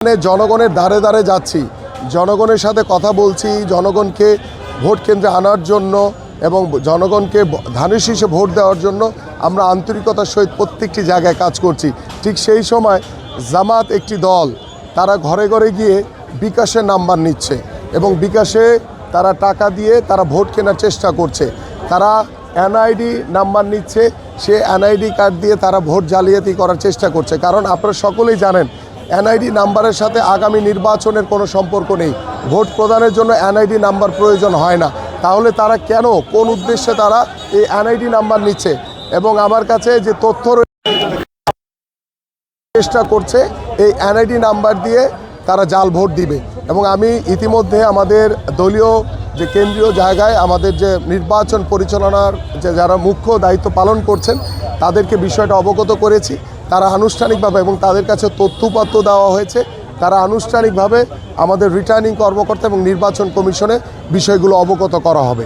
জনগণের ধারে ধারে যাচ্ছি, জনগণের সাথে কথা বলছি, জনগণকে ভোট কেন্দ্রে আনার জন্য এবং জনগণকে ধানের শীষে ভোট দেওয়ার জন্য আমরা আন্তরিকতার সহিত প্রত্যেকটি জায়গায় কাজ করছি। ঠিক সেই সময় জামাত একটি দল, তারা ঘরে ঘরে গিয়ে বিকাশের নাম্বার নিচ্ছে এবং বিকাশে তারা টাকা দিয়ে তারা ভোট কেনার চেষ্টা করছে। তারা এনআইডি নাম্বার নিচ্ছে, সে এনআইডি কার্ড দিয়ে তারা ভোট জালিয়াতি করার চেষ্টা করছে। কারণ আপনারা সকলেই জানেন এনআইডি নাম্বারের সাথে আগামী নির্বাচনের কোনো সম্পর্ক নেই। ভোট প্রদানের জন্য এনআইডি নাম্বার প্রয়োজন হয় না। তাহলে তারা কেন, কোন উদ্দেশ্যে তারা এই এনআইডি নাম্বার নিচ্ছে? এবং আমার কাছে যে তথ্য চেষ্টা করছে এই এনআইডি নাম্বার দিয়ে তারা জাল ভোট দিবে। এবং আমি ইতিমধ্যে আমাদের দলীয় যে কেন্দ্রীয় জায়গায় আমাদের যে নির্বাচন পরিচালনার যে যারা মুখ্য দায়িত্ব পালন করছেন তাদেরকে বিষয়টা অবগত করেছি। তারা আনুষ্ঠানিকভাবে এবং তাদের কাছে তথ্যপত্র দেওয়া হয়েছে, তারা আনুষ্ঠানিকভাবে আমাদের রিটার্নিং কর্মকর্তা এবং নির্বাচন কমিশনে বিষয়গুলো অবগত করা হবে।